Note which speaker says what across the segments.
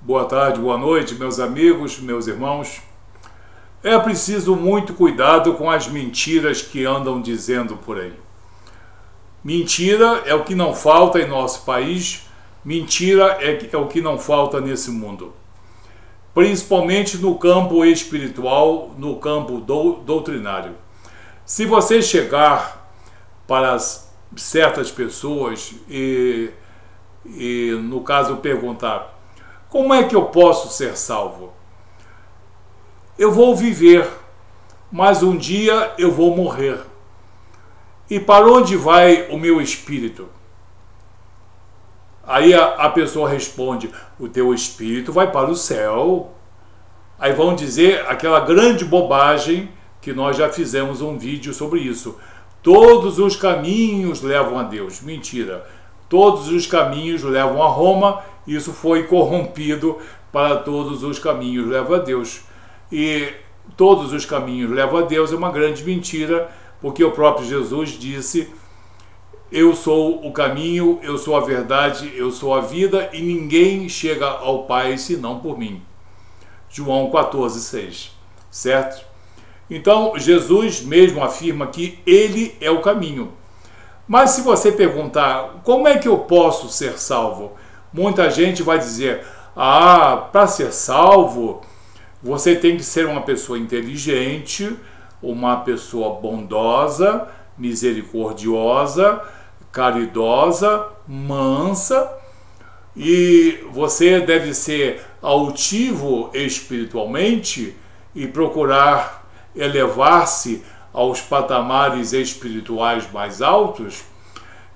Speaker 1: Boa tarde, boa noite, meus amigos, meus irmãos. É preciso muito cuidado com as mentiras que andam dizendo por aí. Mentira é o que não falta em nosso país, mentira é o que não falta nesse mundo. Principalmente no campo espiritual, no campo doutrinário. Se você chegar para certas pessoas e no caso perguntar: como é que eu posso ser salvo? Eu vou viver, mas um dia eu vou morrer. E para onde vai o meu espírito? Aí a pessoa responde: o teu espírito vai para o céu. Aí vão dizer aquela grande bobagem que nós já fizemos um vídeo sobre isso. Todos os caminhos levam a Deus. Mentira. Todos os caminhos levam a Roma. Isso foi corrompido para todos os caminhos levam a Deus. E todos os caminhos levam a Deus é uma grande mentira, porque o próprio Jesus disse: eu sou o caminho, eu sou a verdade, eu sou a vida, e ninguém chega ao Pai senão por mim. João 14,6, certo? Então, Jesus mesmo afirma que Ele é o caminho. Mas se você perguntar, como é que eu posso ser salvo? Muita gente vai dizer: para ser salvo, você tem que ser uma pessoa inteligente, uma pessoa bondosa, misericordiosa, caridosa, mansa, e você deve ser altivo espiritualmente e procurar elevar-se aos patamares espirituais mais altos.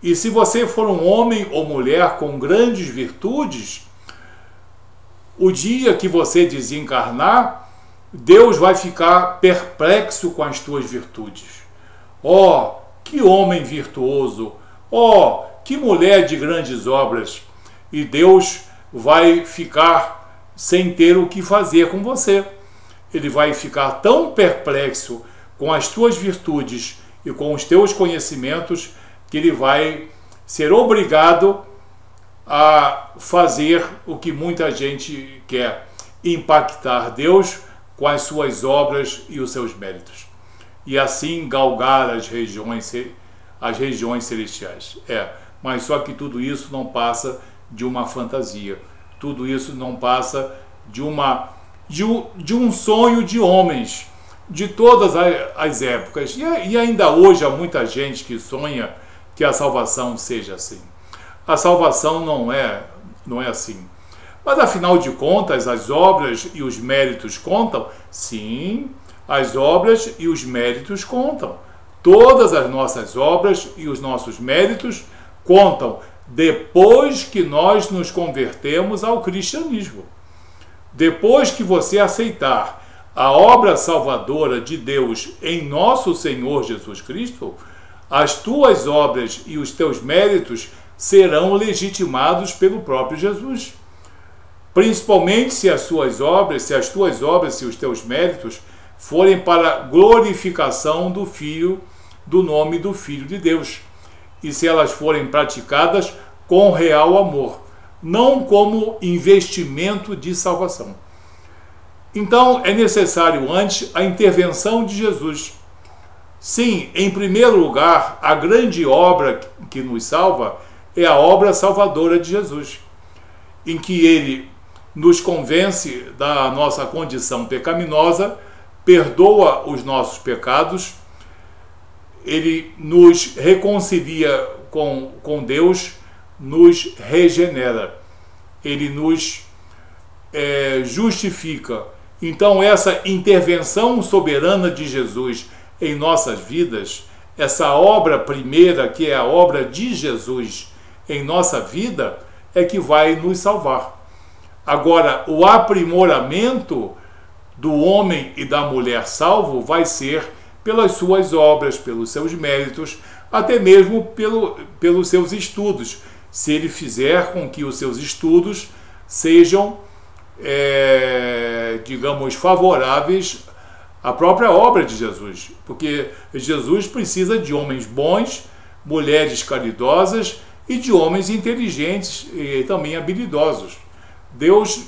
Speaker 1: E se você for um homem ou mulher com grandes virtudes, o dia que você desencarnar, Deus vai ficar perplexo com as tuas virtudes. Que homem virtuoso! Que mulher de grandes obras! E Deus vai ficar sem ter o que fazer com você. Ele vai ficar tão perplexo com as tuas virtudes e com os teus conhecimentos que ele vai ser obrigado a fazer o que muita gente quer: impactar Deus com as suas obras e os seus méritos, e assim galgar as regiões celestiais. Mas só que tudo isso não passa de uma fantasia, tudo isso não passa de um sonho de homens de todas as épocas, e ainda hoje há muita gente que sonha que a salvação seja assim. A salvação não é assim. Mas afinal de contas, as obras e os méritos contam? Sim, as obras e os méritos contam. Todas as nossas obras e os nossos méritos contam depois que nós nos convertemos ao cristianismo. Depois que você aceitar a obra salvadora de Deus em nosso Senhor Jesus Cristo, as tuas obras e os teus méritos serão legitimados pelo próprio Jesus. Principalmente se as tuas obras e os teus méritos forem para a glorificação do nome do Filho de Deus, e se elas forem praticadas com real amor, não como investimento de salvação. Então é necessário antes a intervenção de Jesus. Sim, em primeiro lugar, a grande obra que nos salva é a obra salvadora de Jesus, em que ele nos convence da nossa condição pecaminosa, perdoa os nossos pecados, ele nos reconcilia com Deus, nos regenera, ele nos justifica. Então essa intervenção soberana de Jesus em nossas vidas, essa obra primeira, que é a obra de Jesus em nossa vida, é que vai nos salvar. Agora, o aprimoramento do homem e da mulher salvo vai ser pelas suas obras, pelos seus méritos, até mesmo pelos seus estudos, se ele fizer com que os seus estudos sejam, digamos, favoráveis à própria obra de Jesus, porque Jesus precisa de homens bons, mulheres caridosas e de homens inteligentes e também habilidosos. Deus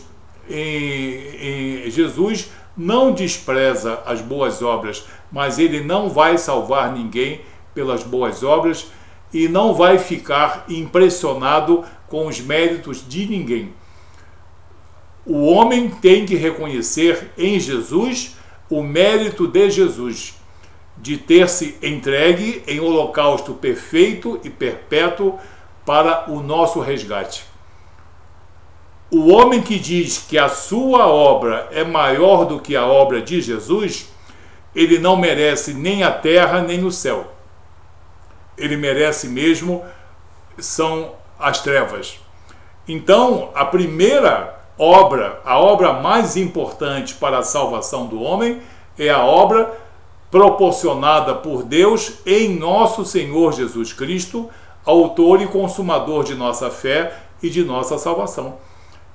Speaker 1: Jesus não despreza as boas obras, mas ele não vai salvar ninguém pelas boas obras e não vai ficar impressionado com os méritos de ninguém. O homem tem que reconhecer em Jesus o mérito de Jesus, de ter se entregue em holocausto perfeito e perpétuo para o nosso resgate. O homem que diz que a sua obra é maior do que a obra de Jesus, ele não merece nem a terra nem o céu. Ele merece mesmo são as trevas. Então, a primeira obra, a obra mais importante para a salvação do homem, é a obra proporcionada por Deus em nosso Senhor Jesus Cristo, autor e consumador de nossa fé e de nossa salvação.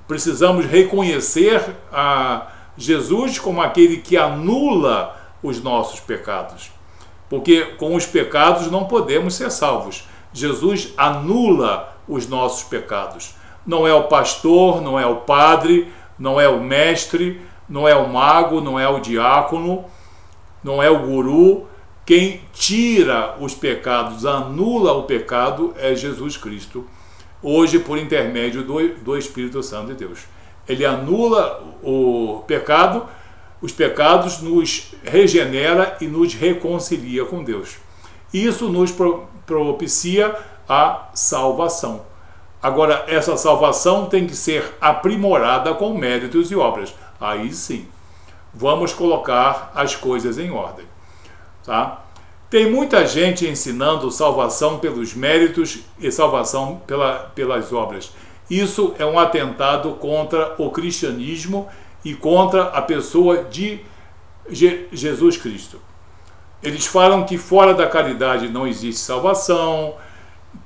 Speaker 1: Precisamos reconhecer a Jesus como aquele que anula os nossos pecados, porque com os pecados não podemos ser salvos. Jesus anula os nossos pecados. Não é o pastor, não é o padre, não é o mestre, não é o mago, não é o diácono, não é o guru. Quem tira os pecados, anula o pecado, é Jesus Cristo, hoje por intermédio do Espírito Santo de Deus. Ele anula o pecado, os pecados, nos regenera e nos reconcilia com Deus. Isso nos propicia a salvação. Agora, essa salvação tem que ser aprimorada com méritos e obras. Aí sim, vamos colocar as coisas em ordem. Tá? Tem muita gente ensinando salvação pelos méritos e salvação pelas obras. Isso é um atentado contra o cristianismo e contra a pessoa de Jesus Cristo. Eles falam que fora da caridade não existe salvação,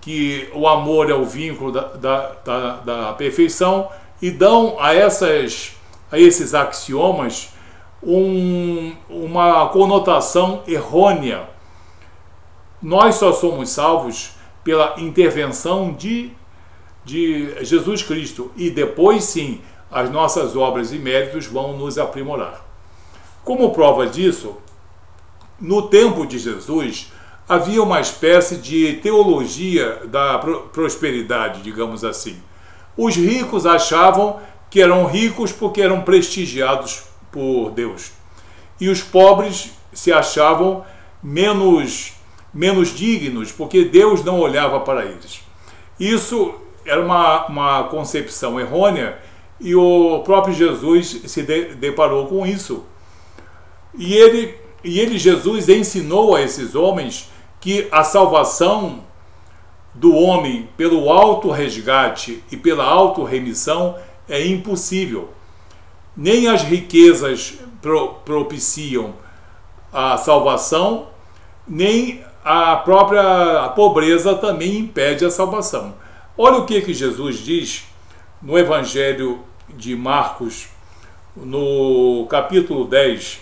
Speaker 1: que o amor é o vínculo da perfeição, e dão a esses axiomas uma conotação errônea. Nós só somos salvos pela intervenção de Jesus Cristo, e depois sim as nossas obras e méritos vão nos aprimorar. Como prova disso, no tempo de Jesus havia uma espécie de teologia da prosperidade, digamos assim. Os ricos achavam que eram ricos porque eram prestigiados por Deus, e os pobres se achavam menos dignos porque Deus não olhava para eles. Isso era uma concepção errônea, e o próprio Jesus se deparou com isso. E Jesus ensinou a esses homens que a salvação do homem pelo auto-resgate e pela auto-remissão é impossível. Nem as riquezas propiciam a salvação, nem a própria pobreza também impede a salvação. Olha o que Jesus diz no Evangelho de Marcos, no capítulo 10,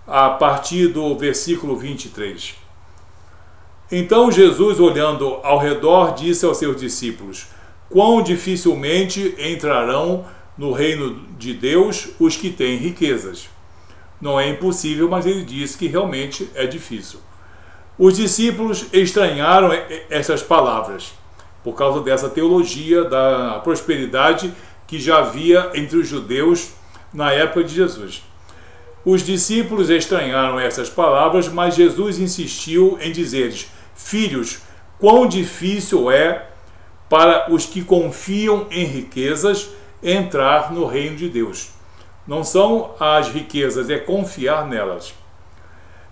Speaker 1: a partir do versículo 23. Então Jesus, olhando ao redor, disse aos seus discípulos: quão dificilmente entrarão no reino de Deus os que têm riquezas. Não é impossível, mas ele disse que realmente é difícil. Os discípulos estranharam essas palavras, por causa dessa teologia da prosperidade que já havia entre os judeus na época de Jesus. Os discípulos estranharam essas palavras, mas Jesus insistiu em dizer-lhes: filhos, quão difícil é para os que confiam em riquezas entrar no reino de Deus. Não são as riquezas, é confiar nelas.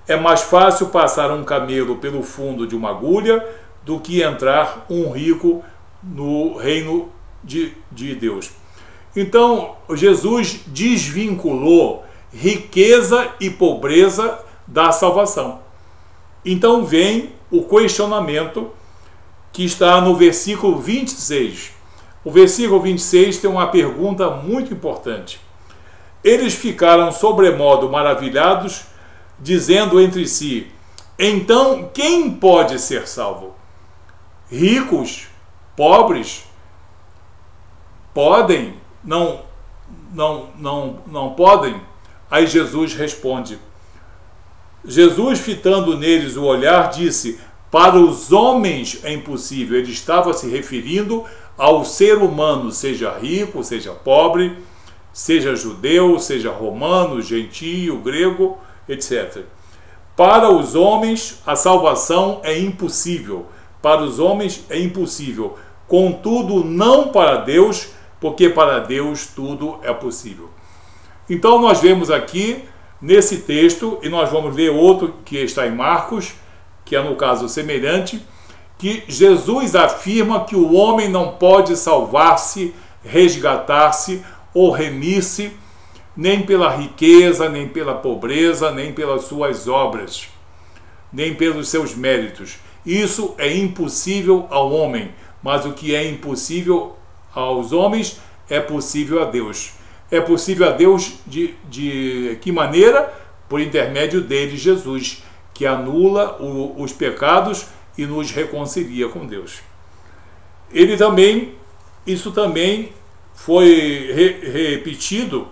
Speaker 1: É mais fácil passar um camelo pelo fundo de uma agulha do que entrar um rico no reino de Deus. Então, Jesus desvinculou riqueza e pobreza da salvação. Então vem o questionamento que está no versículo 26. O versículo 26 tem uma pergunta muito importante. Eles ficaram sobremodo maravilhados, dizendo entre si: então quem pode ser salvo? Ricos? Pobres? Podem? não podem? Aí Jesus responde. Jesus, fitando neles o olhar, disse: para os homens é impossível. Ele estava se referindo ao ser humano, seja rico, seja pobre, seja judeu, seja romano, gentio, grego, etc. Para os homens a salvação é impossível. Para os homens é impossível. Contudo, não para Deus, porque para Deus tudo é possível. Então nós vemos aqui nesse texto, e nós vamos ler outro que está em Marcos, que é no caso semelhante, que Jesus afirma que o homem não pode salvar-se, resgatar-se ou remir-se, nem pela riqueza, nem pela pobreza, nem pelas suas obras, nem pelos seus méritos. Isso é impossível ao homem, mas o que é impossível aos homens é possível a Deus. É possível a Deus de que maneira? Por intermédio dele, Jesus, que anula os pecados e nos reconcilia com Deus. Isso também foi repetido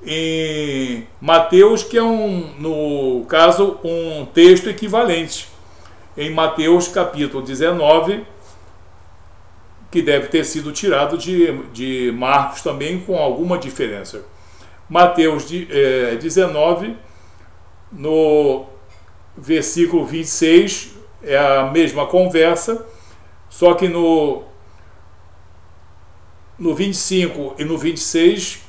Speaker 1: em Mateus, que é no caso um texto equivalente. Em Mateus capítulo 19, que deve ter sido tirado de Marcos também, com alguma diferença. Mateus 19, no versículo 26, é a mesma conversa, só que no 25 e no 26,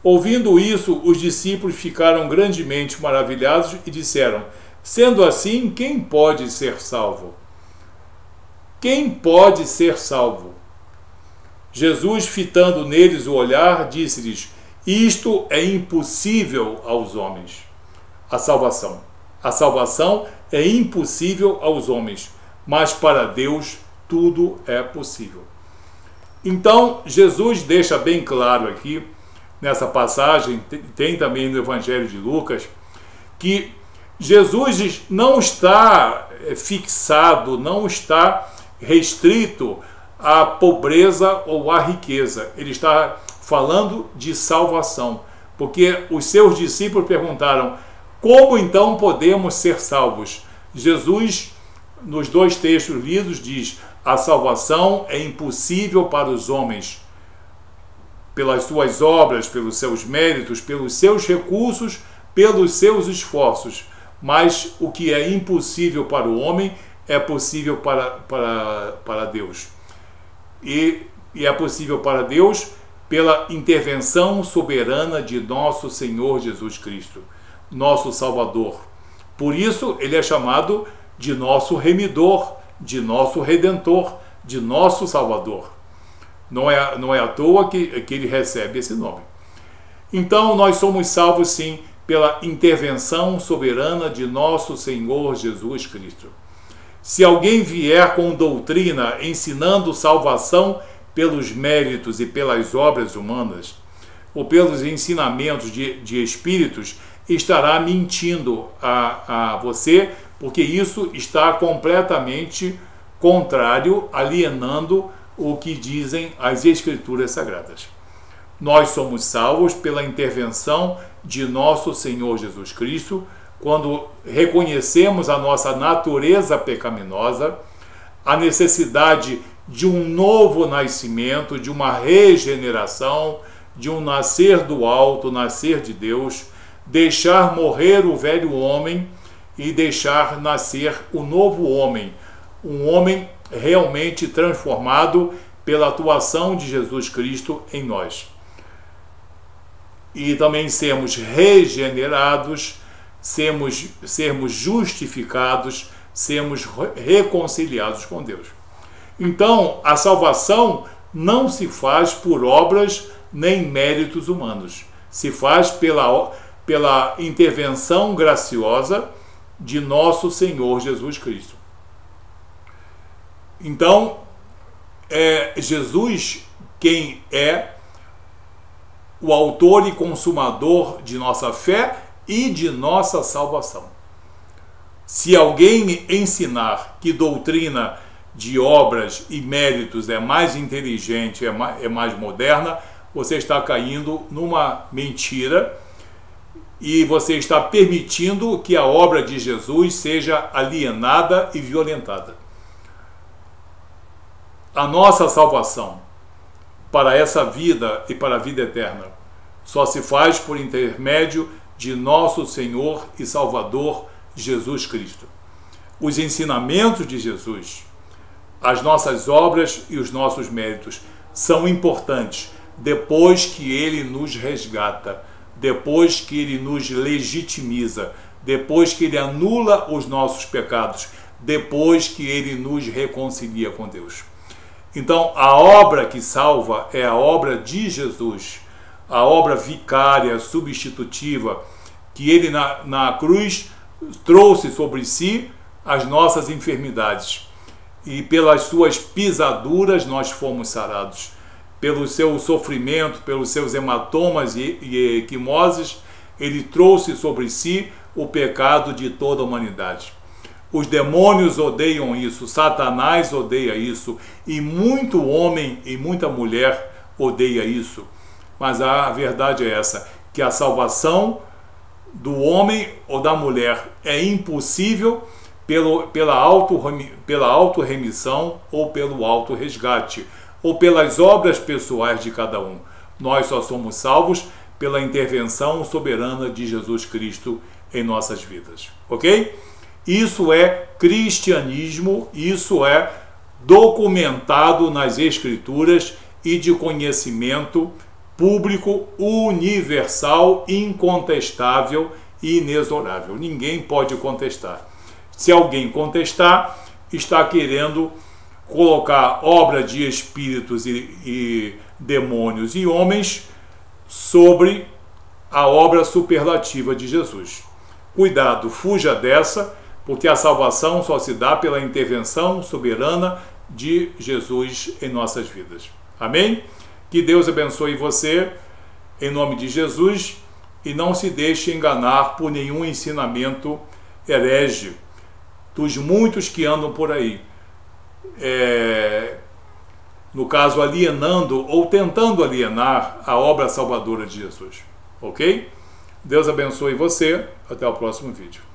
Speaker 1: ouvindo isso, os discípulos ficaram grandemente maravilhados e disseram: sendo assim, quem pode ser salvo? Quem pode ser salvo? Jesus, fitando neles o olhar, disse-lhes: isto é impossível aos homens. A salvação. A salvação é impossível aos homens, mas para Deus tudo é possível. Então, Jesus deixa bem claro aqui, nessa passagem, tem também no Evangelho de Lucas, que Jesus não está fixado, não está restrito à pobreza ou à riqueza. Ele está falando de salvação, porque os seus discípulos perguntaram: como então podemos ser salvos? Jesus, nos dois textos lidos, diz: a salvação é impossível para os homens, pelas suas obras, pelos seus méritos, pelos seus recursos, pelos seus esforços. Mas o que é impossível para o homem é possível para Deus. E é possível para Deus pela intervenção soberana de nosso Senhor Jesus Cristo, nosso Salvador. Por isso ele é chamado de nosso remidor, de nosso redentor, de nosso Salvador. Não é à toa que ele recebe esse nome. Então nós somos salvos sim pela intervenção soberana de nosso Senhor Jesus Cristo. Se alguém vier com doutrina ensinando salvação pelos méritos e pelas obras humanas, ou pelos ensinamentos de espíritos, estará mentindo a você, porque isso está completamente contrário, alienando o que dizem as Escrituras Sagradas. Nós somos salvos pela intervenção de nosso Senhor Jesus Cristo, quando reconhecemos a nossa natureza pecaminosa, a necessidade de um novo nascimento, de uma regeneração, de um nascer do alto, nascer de Deus, deixar morrer o velho homem e deixar nascer o novo homem, um homem realmente transformado pela atuação de Jesus Cristo em nós. E também sermos regenerados, sermos justificados, sermos reconciliados com Deus. Então, a salvação não se faz por obras nem méritos humanos, se faz pela intervenção graciosa de nosso Senhor Jesus Cristo. Então, é Jesus quem é o autor e consumador de nossa fé e de nossa salvação. Se alguém ensinar que doutrina de obras e méritos é mais inteligente, é mais moderna, você está caindo numa mentira e você está permitindo que a obra de Jesus seja alienada e violentada. A nossa salvação para essa vida e para a vida eterna só se faz por intermédio de nosso Senhor e Salvador Jesus Cristo. Os ensinamentos de Jesus, as nossas obras e os nossos méritos são importantes depois que Ele nos resgata, depois que Ele nos legitimiza, depois que Ele anula os nossos pecados, depois que Ele nos reconcilia com Deus. Então, a obra que salva é a obra de Jesus, a obra vicária, substitutiva, que Ele na cruz trouxe sobre si as nossas enfermidades. E pelas suas pisaduras nós fomos sarados. Pelo seu sofrimento, pelos seus hematomas e equimoses, Ele trouxe sobre si o pecado de toda a humanidade. Os demônios odeiam isso, Satanás odeia isso, e muito homem e muita mulher odeia isso. Mas a verdade é essa, que a salvação do homem ou da mulher é impossível pela auto-remissão ou pelo auto-resgate, ou pelas obras pessoais de cada um. Nós só somos salvos pela intervenção soberana de Jesus Cristo em nossas vidas. Ok? Isso é cristianismo, isso é documentado nas Escrituras e de conhecimento público, universal, incontestável e inexorável. Ninguém pode contestar. Se alguém contestar, está querendo colocar obra de espíritos e demônios e homens sobre a obra superlativa de Jesus. Cuidado, fuja dessa, porque a salvação só se dá pela intervenção soberana de Jesus em nossas vidas. Amém? Que Deus abençoe você, em nome de Jesus, e não se deixe enganar por nenhum ensinamento herege dos muitos que andam por aí. No caso, alienando ou tentando alienar a obra salvadora de Jesus. Ok? Deus abençoe você. Até o próximo vídeo.